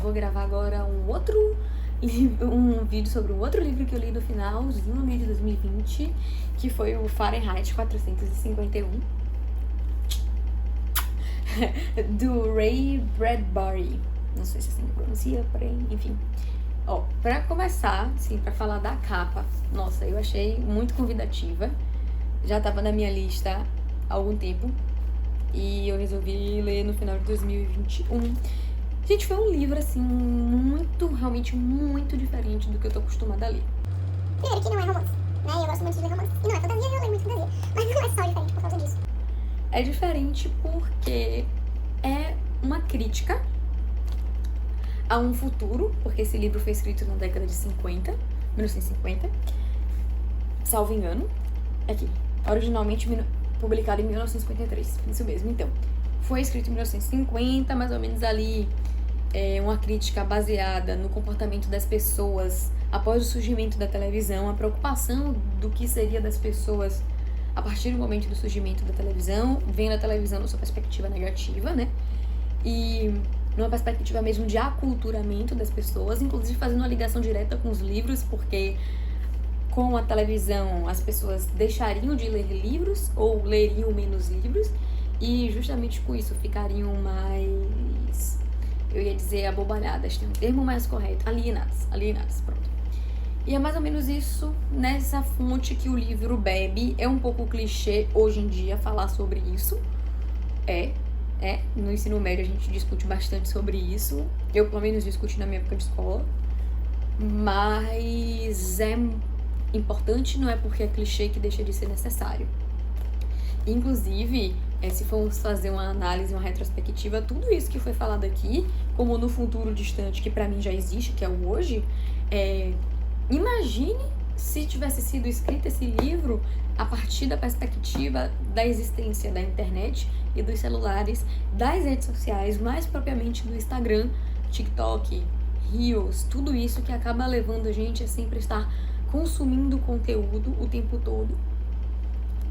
vou gravar agora um vídeo sobre um outro livro que eu li no finalzinho de 2020, que foi o Fahrenheit 451, do Ray Bradbury. Não sei se assim pronuncia, porém, enfim. Ó, pra começar, assim, pra falar da capa, nossa, eu achei muito convidativa. Já tava na minha lista há algum tempo e eu resolvi ler no final de 2021. Gente, foi um livro, assim, realmente muito diferente do que eu tô acostumada a ler. Primeiro que não é romance, né? Eu gosto muito de ler romance. E não é fantasia, eu leio muito fantasia. Mas não é só diferente por causa disso. É diferente porque é uma crítica a um futuro, porque esse livro foi escrito na década de 1950, salvo engano. Aqui, originalmente publicado em 1953, isso mesmo. Então, foi escrito em 1950, mais ou menos ali, uma crítica baseada no comportamento das pessoas após o surgimento da televisão, a preocupação do que seria das pessoas a partir do momento do surgimento da televisão, vendo a televisão na sua perspectiva negativa, né? E numa perspectiva mesmo de aculturamento das pessoas, inclusive fazendo uma ligação direta com os livros, porque com a televisão as pessoas deixariam de ler livros ou leriam menos livros e justamente com isso ficariam mais, eu ia dizer abobalhadas, tem um termo mais correto, alienadas, pronto. E é mais ou menos isso nessa fonte que o livro bebe. É um pouco clichê hoje em dia falar sobre isso. No ensino médio a gente discute bastante sobre isso. Eu, pelo menos, discuti na minha época de escola. Mas é importante, não é porque é clichê que deixa de ser necessário. Inclusive, se formos fazer uma análise, uma retrospectiva, tudo isso que foi falado aqui, como no futuro distante, que pra mim já existe, que é o hoje, imagine se tivesse sido escrito esse livro a partir da perspectiva da existência da internet e dos celulares, das redes sociais, mais propriamente do Instagram, TikTok, Reels, tudo isso que acaba levando a gente a sempre estar consumindo conteúdo o tempo todo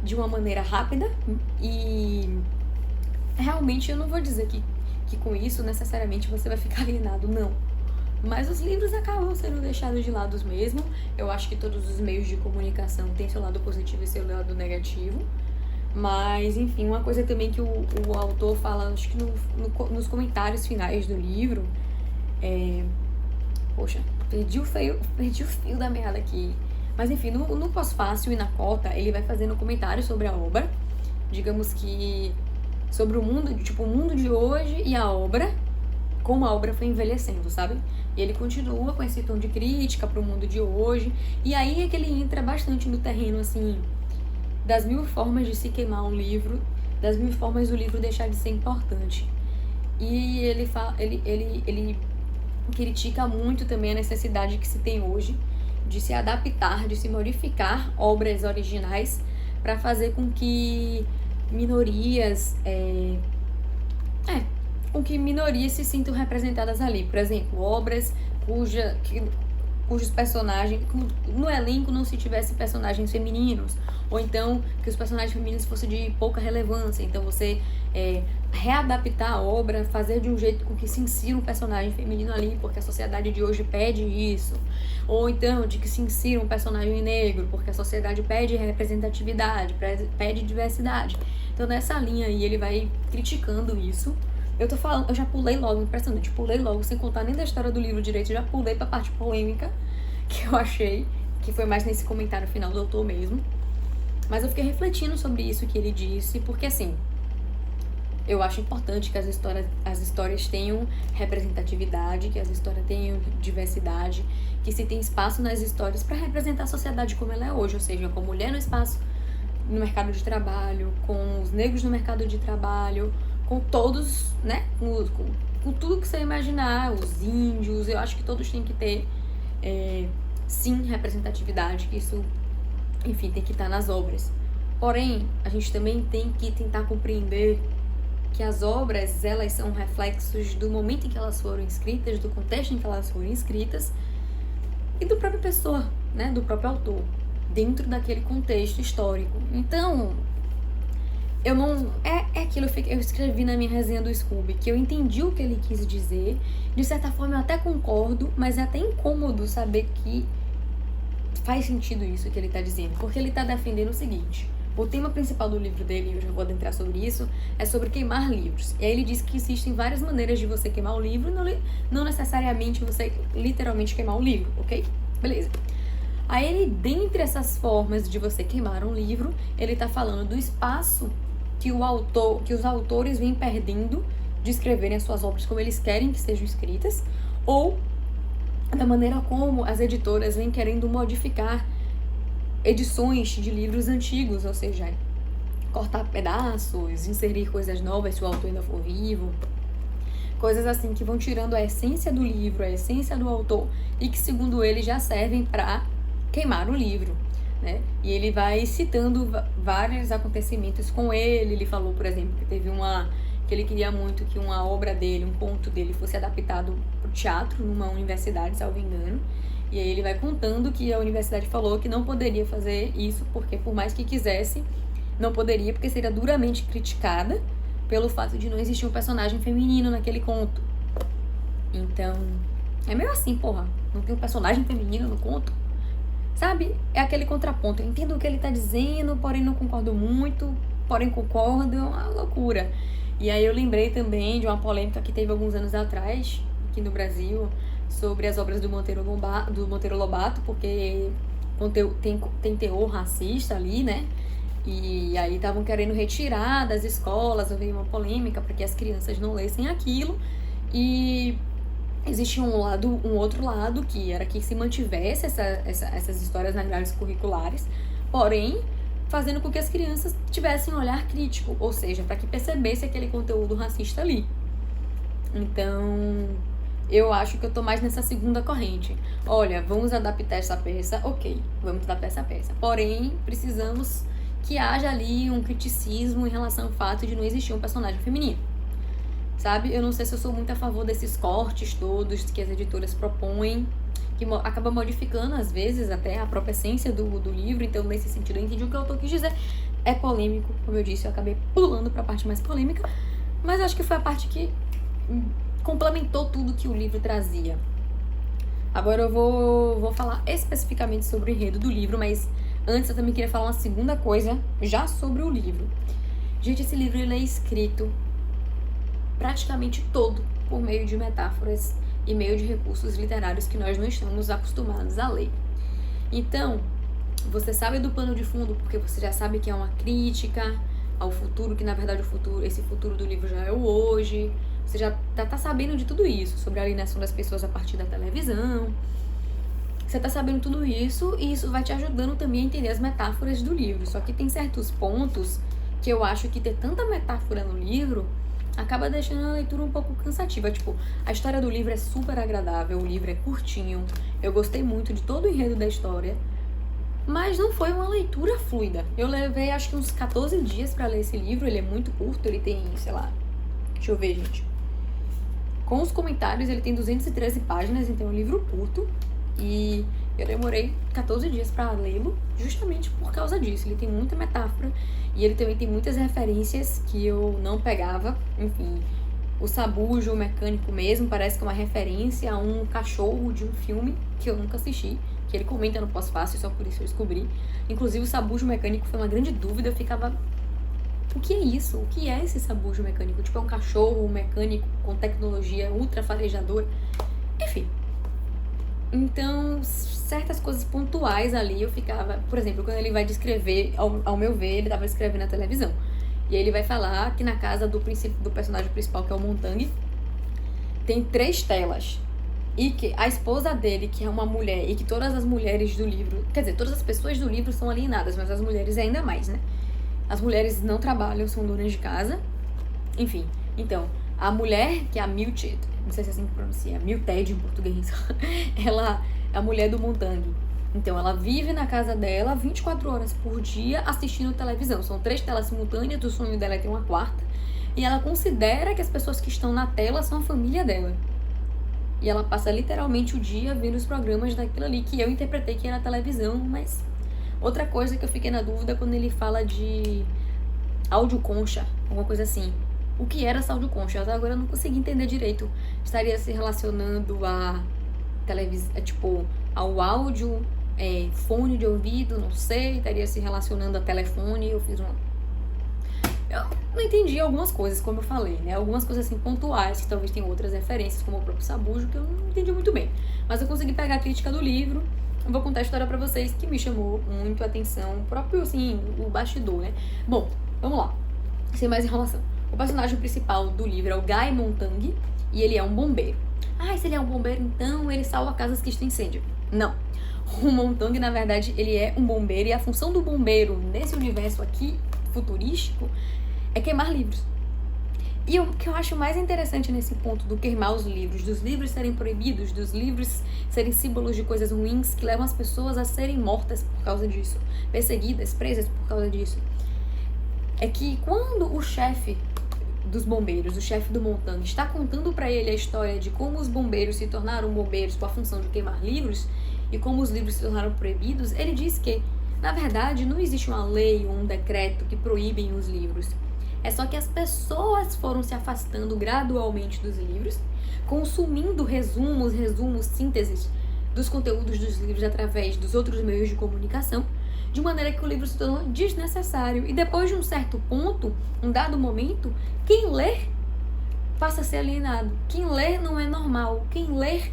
de uma maneira rápida. E realmente eu não vou dizer que com isso necessariamente você vai ficar alienado, não. Mas os livros acabam sendo deixados de lado mesmo. Eu acho que todos os meios de comunicação têm seu lado positivo e seu lado negativo. Mas, enfim, uma coisa também que o autor fala, acho que nos comentários finais do livro, Poxa, perdi o fio da meada aqui. Mas, enfim, no pós-fácil e na cota, ele vai fazendo comentários sobre a obra. Digamos que sobre o mundo, tipo, o mundo de hoje e a obra, como a obra foi envelhecendo, sabe? E ele continua com esse tom de crítica pro mundo de hoje. E aí é que ele entra bastante no terreno, assim, das 1000 formas de se queimar um livro, das 1000 formas do livro deixar de ser importante. E ele critica muito também a necessidade que se tem hoje de se adaptar, de se modificar obras originais para fazer com que minorias se sintam representadas ali. Por exemplo, obras cujos personagens, no elenco não se tivesse personagens femininos, ou então que os personagens femininos fossem de pouca relevância. Então você readaptar a obra, fazer de um jeito com que se insira um personagem feminino ali, porque a sociedade de hoje pede isso. Ou então de que se insira um personagem negro, porque a sociedade pede representatividade, pede diversidade. Então nessa linha aí ele vai criticando isso. Eu já pulei logo, impressionante, pulei logo, sem contar nem da história do livro direito, já pulei pra parte polêmica, que eu achei, que foi mais nesse comentário final do autor mesmo. Mas eu fiquei refletindo sobre isso que ele disse, porque assim, eu acho importante que as histórias tenham representatividade, que as histórias tenham diversidade, que se tem espaço nas histórias para representar a sociedade como ela é hoje, ou seja, com a mulher no espaço no mercado de trabalho, com os negros no mercado de trabalho, com todos, né, com tudo que você imaginar, os índios. Eu acho que todos têm que ter, sim, representatividade, que isso, enfim, tem que estar nas obras. Porém, a gente também tem que tentar compreender que as obras, elas são reflexos do momento em que elas foram escritas, do contexto em que elas foram escritas e da própria pessoa, né, do próprio autor, dentro daquele contexto histórico. Então, eu não... É aquilo, eu escrevi na minha resenha do Scooby, que eu entendi o que ele quis dizer. De certa forma eu até concordo, mas é até incômodo saber que faz sentido isso que ele tá dizendo. Porque ele tá defendendo o seguinte: o tema principal do livro dele, eu já vou adentrar sobre isso, é sobre queimar livros. E aí ele diz que existem várias maneiras de você queimar o livro, não necessariamente você literalmente queimar o livro, ok? Beleza. Aí ele, dentre essas formas de você queimar um livro, ele tá falando do espaço que os autores vêm perdendo de escreverem as suas obras como eles querem que sejam escritas, ou da maneira como as editoras vêm querendo modificar edições de livros antigos, ou seja, cortar pedaços, inserir coisas novas se o autor ainda for vivo, coisas assim que vão tirando a essência do livro, a essência do autor, e que, segundo ele, já servem para queimar o livro, né? E ele vai citando vários acontecimentos com ele. Ele falou, por exemplo, que que ele queria muito que uma obra dele, um conto dele, fosse adaptado para o teatro numa universidade, salvo engano. E aí ele vai contando que a universidade falou que não poderia fazer isso, porque por mais que quisesse, não poderia, porque seria duramente criticada pelo fato de não existir um personagem feminino naquele conto. Então, é meio assim, porra, não tem um personagem feminino no conto? Sabe? É aquele contraponto. Eu entendo o que ele tá dizendo, porém não concordo muito, porém concordo, é uma loucura. E aí eu lembrei também de uma polêmica que teve alguns anos atrás, aqui no Brasil, sobre as obras do Monteiro Lobato, porque tem teor racista ali, né? E aí estavam querendo retirar das escolas, houve uma polêmica para que as crianças não lessem aquilo. E existia um outro lado, que era que se mantivesse essas histórias nas grades curriculares, porém fazendo com que as crianças tivessem um olhar crítico, ou seja, para que percebesse aquele conteúdo racista ali. Então, eu acho que eu tô mais nessa segunda corrente. Olha, vamos adaptar essa peça, ok, vamos adaptar essa peça. Porém, precisamos que haja ali um criticismo em relação ao fato de não existir um personagem feminino. Sabe? Eu não sei se eu sou muito a favor desses cortes todos que as editoras propõem, que acaba modificando, às vezes, até a própria essência do livro. Então, nesse sentido, eu entendi o que o autor quis dizer. É polêmico, como eu disse, eu acabei pulando pra parte mais polêmica, mas acho que foi a parte que complementou tudo que o livro trazia. Agora eu vou falar especificamente sobre o enredo do livro, mas antes eu também queria falar uma segunda coisa já sobre o livro. Gente, esse livro ele é escrito praticamente todo por meio de metáforas e meio de recursos literários que nós não estamos acostumados a ler. Então, você sabe do pano de fundo porque você já sabe que é uma crítica ao futuro, que na verdade esse futuro do livro já é o hoje. Você já tá sabendo de tudo isso, sobre a alienação das pessoas a partir da televisão. Você tá sabendo tudo isso e isso vai te ajudando também a entender as metáforas do livro. Só que tem certos pontos que eu acho que ter tanta metáfora no livro acaba deixando a leitura um pouco cansativa. Tipo, a história do livro é super agradável, o livro é curtinho, eu gostei muito de todo o enredo da história, mas não foi uma leitura fluida. Eu levei acho que uns 14 dias pra ler esse livro, ele é muito curto, ele tem, sei lá, deixa eu ver, gente. Com os comentários, ele tem 213 páginas, então é um livro curto, e eu demorei 14 dias pra lê-lo, justamente por causa disso. Ele tem muita metáfora, e ele também tem muitas referências que eu não pegava. Enfim, o Sabujo Mecânico mesmo parece que é uma referência a um cachorro de um filme que eu nunca assisti, que ele comenta no pós-fácil, só por isso eu descobri. Inclusive, o Sabujo Mecânico foi uma grande dúvida, eu ficava... O que é isso? O que é esse sabujo mecânico? Tipo, é um cachorro mecânico com tecnologia ultra farejadora? Enfim. Então, certas coisas pontuais ali eu ficava... Por exemplo, quando ele vai descrever, ao meu ver, ele tava escrevendo na televisão. E aí ele vai falar que na casa do personagem principal, que é o Montangue, tem 3 telas. E que a esposa dele, que é uma mulher, e que todas as mulheres do livro... Quer dizer, todas as pessoas do livro são alienadas, mas as mulheres ainda mais, né? As mulheres não trabalham, são donas de casa. Enfim, então, a mulher, que é a Milted, não sei se é assim que pronuncia, Milted em português, ela é a mulher do Montangue. Então, ela vive na casa dela 24 horas por dia assistindo televisão. São 3 telas simultâneas, o sonho dela é ter uma 4ª. E ela considera que as pessoas que estão na tela são a família dela. E ela passa literalmente o dia vendo os programas daquilo ali, que eu interpretei que era televisão, mas... Outra coisa que eu fiquei na dúvida quando ele fala de áudio concha, alguma coisa assim. O que era Sound Conscious? Até agora eu não consegui entender direito. Estaria se relacionando a televisão, tipo, ao áudio, fone de ouvido, não sei. Estaria se relacionando a telefone. Eu não entendi algumas coisas, como eu falei, né? Algumas coisas assim pontuais, que talvez tenham outras referências, como o próprio Sabujo, que eu não entendi muito bem. Mas eu consegui pegar a crítica do livro. Eu vou contar a história pra vocês que me chamou muito a atenção, o próprio, assim, o bastidor, né? Bom, vamos lá. Sem mais enrolação. O personagem principal do livro é o Guy Montag e ele é um bombeiro. Se ele é um bombeiro, então ele salva casas que estão em incêndio. Não. O Montag, na verdade, ele é um bombeiro e a função do bombeiro nesse universo aqui, futurístico, é queimar livros. E o que eu acho mais interessante nesse ponto do queimar os livros, dos livros serem proibidos, dos livros serem símbolos de coisas ruins que levam as pessoas a serem mortas por causa disso, perseguidas, presas por causa disso, é que quando o chefe dos bombeiros, o chefe do Montag, está contando pra ele a história de como os bombeiros se tornaram bombeiros com a função de queimar livros e como os livros se tornaram proibidos, ele diz que, na verdade, não existe uma lei ou um decreto que proíbem os livros. É só que as pessoas foram se afastando gradualmente dos livros, consumindo resumos, sínteses dos conteúdos dos livros através dos outros meios de comunicação, de maneira que o livro se tornou desnecessário. E depois de um certo ponto, um dado momento, quem lê passa a ser alienado. Quem lê não é normal. Quem lê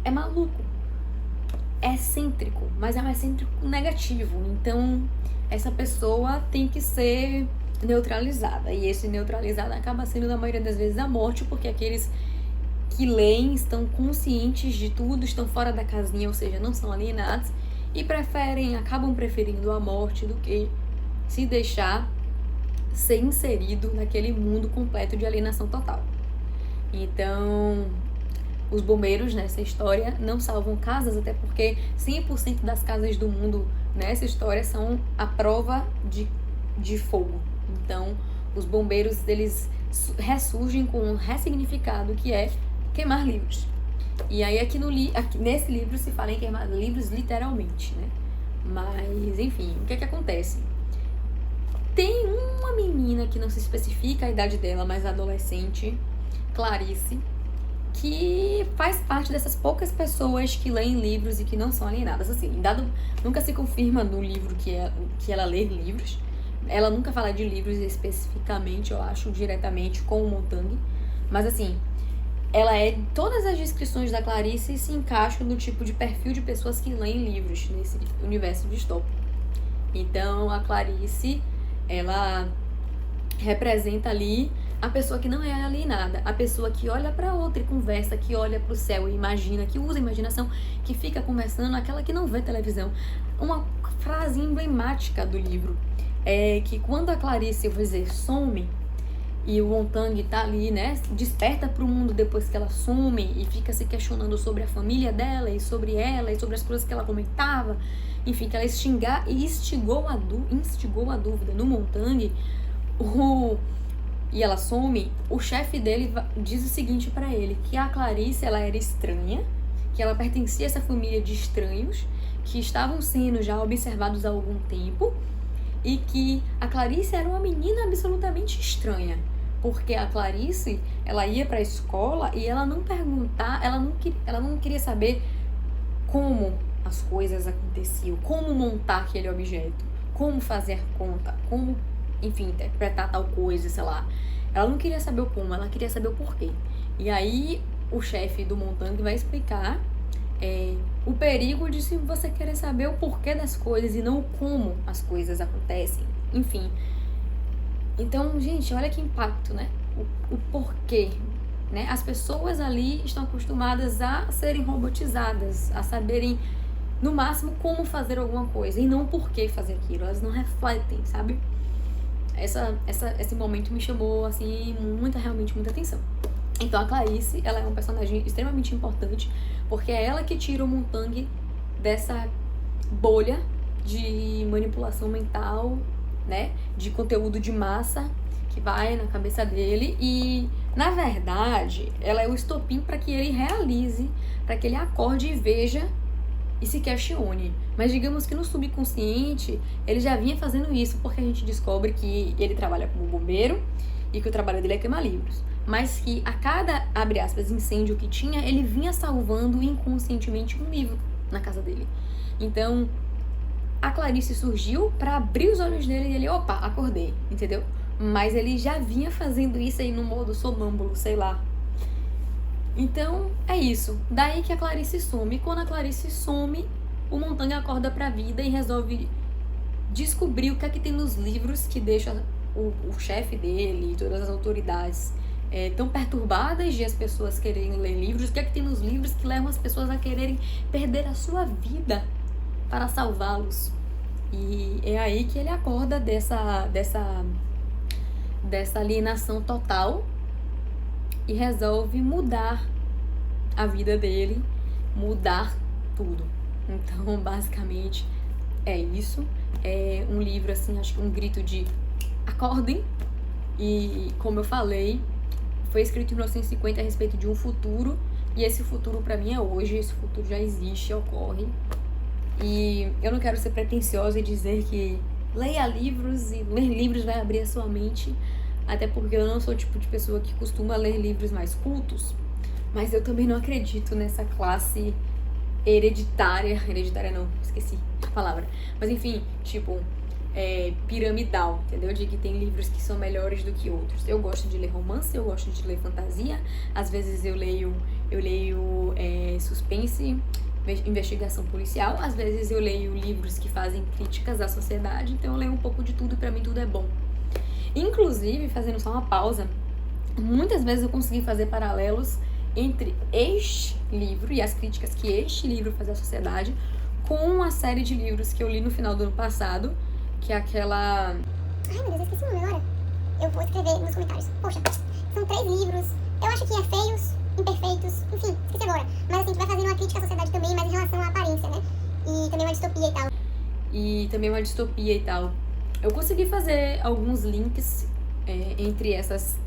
é maluco. É excêntrico, mas é um excêntrico negativo. Então, essa pessoa tem que ser neutralizada. E esse neutralizado acaba sendo, na maioria das vezes, a morte, porque aqueles que leem estão conscientes de tudo, estão fora da casinha, ou seja, não são alienados, e acabam preferindo a morte do que se deixar ser inserido naquele mundo completo de alienação total. Então, os bombeiros nessa história não salvam casas, até porque 100% das casas do mundo nessa história são a prova de fogo. Então, os bombeiros, eles ressurgem com um ressignificado que é queimar livros. E aí aqui nesse livro se fala em queimar livros literalmente, né? Mas, enfim, o que é que acontece? Tem uma menina que não se especifica a idade dela, mas adolescente, Clarice, que faz parte dessas poucas pessoas que leem livros e que não são alienadas. Assim, nunca se confirma no livro que ela lê livros. Ela nunca fala de livros especificamente, eu acho, diretamente com o Montag. Mas assim, todas as descrições da Clarice se encaixam no tipo de perfil de pessoas que leem livros nesse universo distópico. Então, a Clarice, ela representa ali a pessoa que não é alienada, a pessoa que olha pra outra e conversa, que olha pro céu e imagina, que usa a imaginação, que fica conversando, aquela que não vê televisão. Uma frase emblemática do livro é que quando a Clarice, eu vou dizer, some, e o Montag tá ali, né, desperta pro mundo depois que ela some e fica se questionando sobre a família dela e sobre ela e sobre as coisas que ela comentava, enfim, que ela instigou a dúvida no Montag, e ela some, o chefe dele diz o seguinte pra ele, que a Clarice, ela era estranha, que ela pertencia a essa família de estranhos, que estavam sendo já observados há algum tempo, e que a Clarice era uma menina absolutamente estranha, porque a Clarice, ela ia pra escola e ela não queria saber como as coisas aconteciam, como montar aquele objeto, como fazer conta, como, enfim, interpretar tal coisa, sei lá. Ela não queria saber o como, ela queria saber o porquê. E aí o chefe do Montag vai explicar o perigo de se você querer saber o porquê das coisas e não o como as coisas acontecem. Enfim. Então, gente, olha que impacto, né? O porquê, né? As pessoas ali estão acostumadas a serem robotizadas, a saberem, no máximo, como fazer alguma coisa e não por que fazer aquilo. Elas não refletem, sabe? Esse momento me chamou, assim, realmente muita atenção. Então, a Clarice, ela é um personagem extremamente importante, porque é ela que tira o Montag dessa bolha de manipulação mental, né, de conteúdo de massa que vai na cabeça dele e, na verdade, ela é o estopim para que ele realize, para que ele acorde e veja e se questione. Mas digamos que no subconsciente ele já vinha fazendo isso, porque a gente descobre que ele trabalha como bombeiro e que o trabalho dele é queimar livros. Mas que a cada, abre aspas, incêndio que tinha, ele vinha salvando inconscientemente um livro na casa dele. Então, a Clarice surgiu pra abrir os olhos dele e ele, opa, acordei, entendeu? Mas ele já vinha fazendo isso aí no modo sonâmbulo, sei lá. Então, é isso. Daí que a Clarice some. E quando a Clarice some, o Montanha acorda pra vida e resolve descobrir o que é que tem nos livros que deixa o chefe dele e todas as autoridades tão perturbadas de as pessoas quererem ler livros. O que é que tem nos livros que levam as pessoas a quererem perder a sua vida para salvá-los. E é aí que ele acorda dessa alienação total e resolve mudar a vida dele, mudar tudo. Então, basicamente, é isso. É um livro, assim, acho que um grito de acordem. E, como eu falei, foi escrito em 1950 a respeito de um futuro. E esse futuro, pra mim, é hoje. Esse futuro já existe, ocorre. E eu não quero ser pretensiosa e dizer que leia livros e ler livros vai abrir a sua mente. Até porque eu não sou o tipo de pessoa que costuma ler livros mais cultos. Mas eu também não acredito nessa classe hereditária não, esqueci a palavra. Mas enfim, tipo, piramidal, entendeu? De que tem livros que são melhores do que outros. Eu gosto de ler romance, eu gosto de ler fantasia. Às vezes eu leio suspense, investigação policial. Às vezes eu leio livros que fazem críticas à sociedade. Então eu leio um pouco de tudo e pra mim tudo é bom. Inclusive, fazendo só uma pausa, muitas vezes eu consegui fazer paralelos entre este livro e as críticas que este livro faz à sociedade com uma série de livros que eu li no final do ano passado, que é aquela... Ai, meu Deus, eu esqueci o nome agora. Eu vou escrever nos comentários. Poxa, são 3 livros. Eu acho que é Feios, Imperfeitos, enfim, esqueci agora. Mas assim, a gente vai fazendo uma crítica à sociedade também, mas em relação à aparência, né? E também uma distopia e tal. Eu consegui fazer alguns links entre essas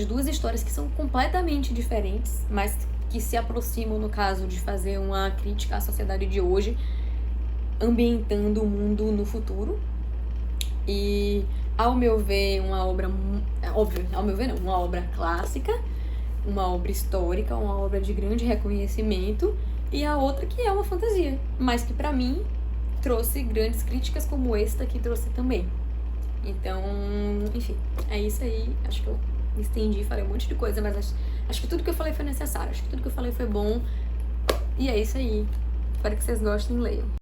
duas histórias que são completamente diferentes, mas que se aproximam no caso de fazer uma crítica à sociedade de hoje, ambientando o mundo no futuro. E, ao meu ver, uma obra... Óbvio, ao meu ver não, uma obra clássica, uma obra histórica, uma obra de grande reconhecimento, e a outra que é uma fantasia, mas que pra mim trouxe grandes críticas como esta que trouxe também. Então, enfim, é isso aí. Acho que eu me estendi, falei um monte de coisa, mas acho que tudo que eu falei foi necessário. Acho que tudo que eu falei foi bom. E é isso aí. Espero que vocês gostem e leiam.